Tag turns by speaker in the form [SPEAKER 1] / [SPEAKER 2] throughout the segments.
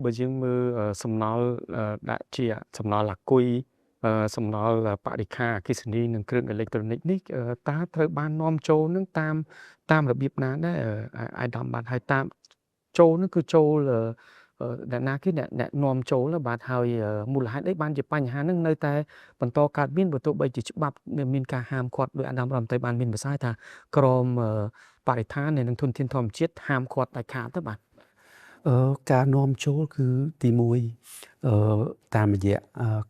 [SPEAKER 1] Bởi dương mơ sầm nol đã chia sầm nol là cùi sầm nol là bạ đi kha cái sinh đi nâng kêu electronic nick ta thời ban nom châu nâng tam tam là biệp ná đấy ai đam ban hai tam châu nó cứ châu là đã na cái nè nom châu là bạn hơi mù là hai đấy ban chỉ pan nhà nâng nơi ta bằng to cát biên của tụi bây chỉ chụp bắp miền ca ham quạt đôi anh đam làm tây ban miền bờ sai ta krom bạ đi tha này nâng thôn thiên thom chiết ham quạt tại khá các bạn
[SPEAKER 2] ការនាំចូលគឺទីមួយតាមរយៈ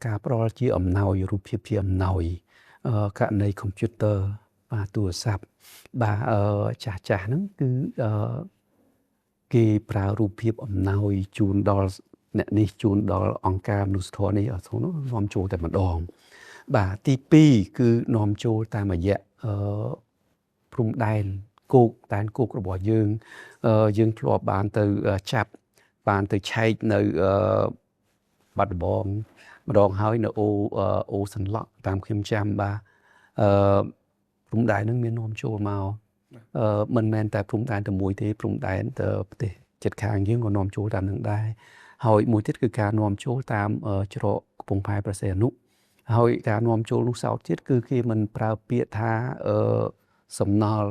[SPEAKER 2] ការផ្ដល់ជាអំណោយរូបភាពជាអំណោយករណីកុំព្យូទ័របាទទូរស័ព្ទបាទចាស់ចាស់ហ្នឹងគឺគេប្រើរូបភាពអំណោយជូនដល់អ្នកនេះជូនដល់អង្គការមនុស្សធម៌នេះអត់នោះនាំចូលតែម្ដងបាទទី2គឺនាំចូលតាមរយៈព្រំដែនគោកដែនគោករបស់យើងយើងធ្លាប់បានទៅចាប់បានទៅឆែកនៅបាត់ដំបងម្ដងហើយនៅអូសន្លក់តាមខ្ញុំចាំបាទព្រំដែននឹងមាននាំចូលមកមិនមែនតែព្រំដែនតែមួយទេព្រំដែនទៅប្រទេសជិតខាងយើងក៏នាំចូលតាមនឹងដែរហើយមួយទៀតគឺការនាំចូលតាមច្រកកំពង់ផែប្រសេអនុហើយការនាំចូលនោះសោតទៀតគឺគេមិនប្រើពាក្យថាសំណល់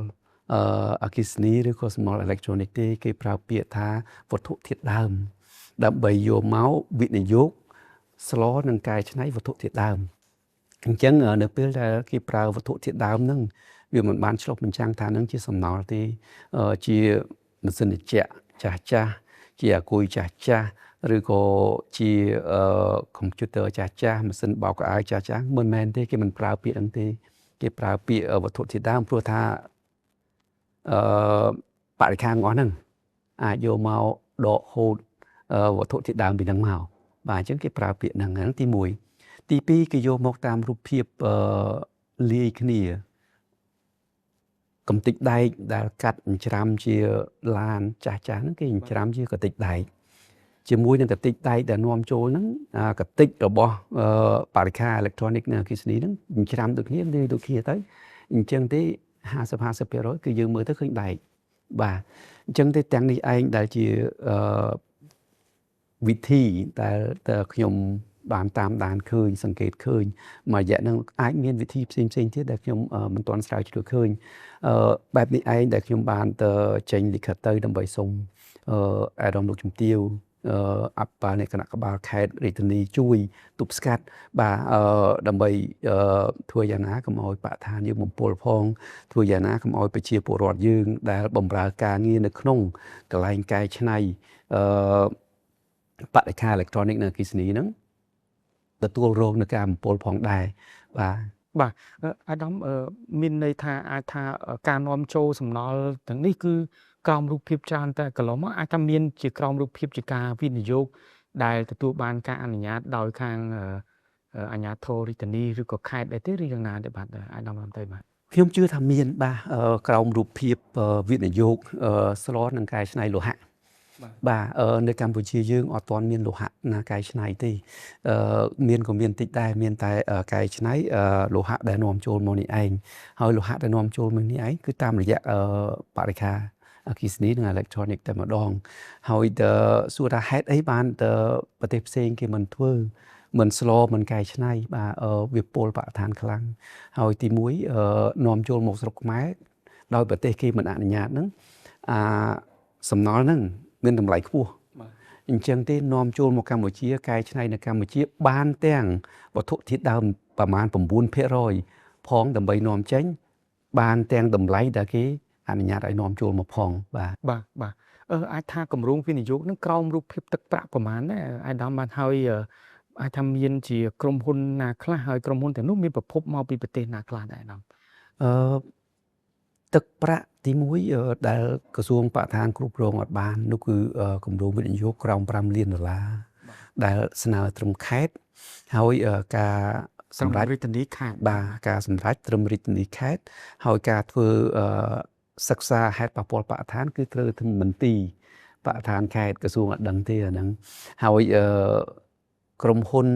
[SPEAKER 2] អគ្គិសនីឬក៏សំណល់អេឡិចត្រូនិកទេគេប្រើពាក្យថាវត្ថុធាតុដើមដើម្បីយកមកវិនិយោគស្លនឹងកែច្នៃវត្ថុធាតុដើមអញ្ចឹងនៅពេលដែលគេប្រើវត្ថុធាតុដើមហ្នឹងវាមិនបានឆ្លុះបញ្ចាំងថានឹងជាសំណល់ទេជាម៉ាស៊ីនត្រជាក់ចាស់ចាស់ជាអាគុយចាស់ចាស់ឬក៏ជាកុំព្យូទ័រចាស់ចាស់ម៉ាស៊ីនបោកអាវចាស់ចាស់មិនមែនទេគេមិនប្រើពាក្យហ្នឹងទេគេប្រើពាក្យវត្ថុធាតុដើមព្រោះថាបរិខាងអស់ហ្នឹងអាចយកមកដកហូតវត្ថុធាតុដើមពីហ្នឹងមកបាទអញ្ចឹងគេប្រើពាក្យហ្នឹងទី1ទី2គេយកមកតាមរូបភាពលាយគ្នាកំតិចដែកដែលកាត់ច្រាំជាឡានចាស់ចាស់ហ្នឹងគេច្រាំជាកតិចដែកជាមួយនឹងកតិចដែកដែលនាំចូលហ្នឹងកតិចរបស់បរិខាអេឡិចត្រូនិកនិងអគ្គិសនីហ្នឹងច្រាំដូចគ្នាដូចគ្នាទៅអញ្ចឹងទេ50% គឺយើងមើលទៅឃើញដែកបាទអញ្ចឹងទេទាំងនេះឯងដែលជាវិធីដែលខ្ញុំបានតាមដានឃើញសង្កេតឃើញមួយរយៈហ្នឹងអាចមានវិធីផ្សេងទៀតដែលខ្ញុំមិនទាន់ស្រាវជ្រាវឃើញបែបនេះឯងដែលខ្ញុំបានទៅចេញលិខិតទៅដើម្បីសុំអារម្មណ៍លោកជំទាវអបបាលនៃគណៈកបាលខេត្តរាជធានីជួយទប់ស្កាត់បាទដើម្បីធ្វើយ៉ាងណាកុំឲ្យបរិស្ថានយើងបំពុលផងធ្វើយ៉ាងណាកុំឲ្យប្រជាពលរដ្ឋយើងដែលបម្រើការងារនៅក្នុងកន្លែងកែច្នៃបរិខាអេឡិចត្រូនិកនិងអគ្គិសនីហ្នឹងទទួលរងនឹងការបំពុលផងដែរ
[SPEAKER 1] បាទអាដាមមានន័យថាអាចថាការនាំចូលសំណល់ទាំងនេះគឺក្រោមរូបភាពច្រើនតែកន្លងមកអាចថាមានជាក្រោមរូបភាពជាការវិនិយោគដែលទទួលបានការអនុញ្ញាតដោយខាងអាជ្ញាធររាជធានីឬក៏ខេត្តដែរទេឬយ៉ាងណាទេបាទអាដាមតាមទៅបាទ
[SPEAKER 2] ខ្ញុំជឿថាមានបាទក្រោមរូបភាពវិនិយោគស្លនឹងកែច្នៃលោហៈបាទនៅកម្ពុជាយើងអត់ទាន់មានលោហៈណាកែច្នៃទេមានក៏មានតិចដែរមានតែកែច្នៃលោហៈដែលនាំចូលមកនេះឯងហើយលោហៈដែលនាំចូលមកនេះឯងគឺតាមរយៈបរិខាអគ្គិសនីនិងអេឡិចត្រូនិកតែម្ដងហើយសួរថាហេតុអីបានប្រទេសផ្សេងគេមិនធ្វើមិនស្លមិនកែច្នៃបាទវាពលបរិស្ថានខ្លាំងហើយទី1នាំចូលមកស្រុកខ្មែរដោយប្រទេសគេមិនអនុញ្ញាតហ្នឹងសំណល់ហ្នឹងមានតម្លៃខ្ពស់អញ្ចឹងទេនាំចូលមកកម្ពុជាកែច្នៃនៅកម្ពុជាបានទាំងវត្ថុធាតុដើមប្រមាណ 9% ផងដើម្បីនាំចេញបានទាំងតម្លៃដែលគេអនុញ្ញាតឲ្យនាំចូលមកផង
[SPEAKER 1] បាទអាចថាគម្រោងវិនិយោគនឹងក្រោមរូបភាពទឹកប្រាក់ប្រមាណដែរអាដាមបានហើយអាចថាមានជាក្រុមហ៊ុនណាខ្លះហើយក្រុមហ៊ុនទាំងនោះមានប្រភពមកពីប្រទេសណាខ្លះដែរអាដាម
[SPEAKER 2] ទឹកប្រាក់ទី1ដែលក្រសួងបរិស្ថានគ្រប់គ្រងអត់បាននោះគឺគម្រោងវិនិយោគក្រោម$5 លានដែលស្នើត្រឹមខេត្តហើយការ
[SPEAKER 1] សម្រាប់រាជធានីខេត្ត
[SPEAKER 2] បាទការសម្រេចត្រឹមរាជធានីខេត្តហើយការធ្វើសិក្សាហេតុប៉ះពាល់បរិស្ថានគឺត្រូវធ្វើមន្ទីរបរិស្ថានខេត្តក្រសួងអត់ដឹងទេអាហ្នឹងហើយក្រុមហ៊ុន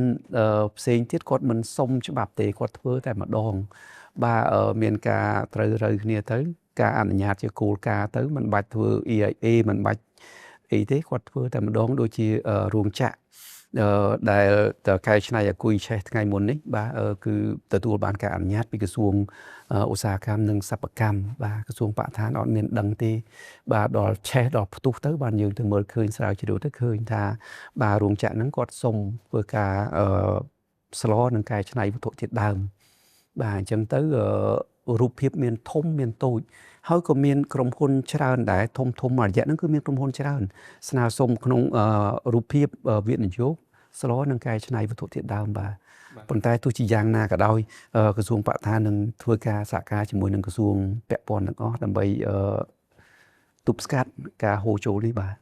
[SPEAKER 2] ផ្សេងទៀតគាត់មិនសុំច្បាប់ទេគាត់ធ្វើតែម្ដងបាទមានការត្រូវគ្នាទៅការអនុញ្ញាតជាគោលការណ៍ទៅមិនបាច់ធ្វើ EIA មិនបាច់ អីទេគាត់ធ្វើតែម្ដងដូចជារោងចក្រដែលកែច្នៃអាគុយឆេះថ្ងៃមុននេះបាទគឺទទួលបានការអនុញ្ញាតពីក្រសួងឧស្សាហកម្មនិងសិប្បកម្មបាទក្រសួងបរិស្ថានអត់មានដឹងទេបាទដល់ឆេះដល់ផ្ទុះទៅបានយើងទៅមើលឃើញស្រាវជ្រាវទៅឃើញថាបាទរោងចក្រហ្នឹងគាត់សុំធ្វើការស្លនិងកែច្នៃវត្ថុធាតុដើមបាទអញ្ចឹងទៅរូបភាពមានធំមានតូចហើយក៏មានក្រុមហ៊ុនច្រើនដែរធំមួយរយៈហ្នឹងគឺមានក្រុមហ៊ុនច្រើនស្នើសុំក្នុងរូបភាពវិនិយោគស្លនិងកែច្នៃវត្ថុធាតុដើមបាទប៉ុន្តែទោះជាយ៉ាងណាក៏ដោយក្រសួងបរិស្ថាននឹងធ្វើការសហការជាមួយនឹងក្រសួងពាក់ព័ន្ធទាំងអស់ដើម្បីទប់ស្កាត់ការហូរចូលនេះបាទ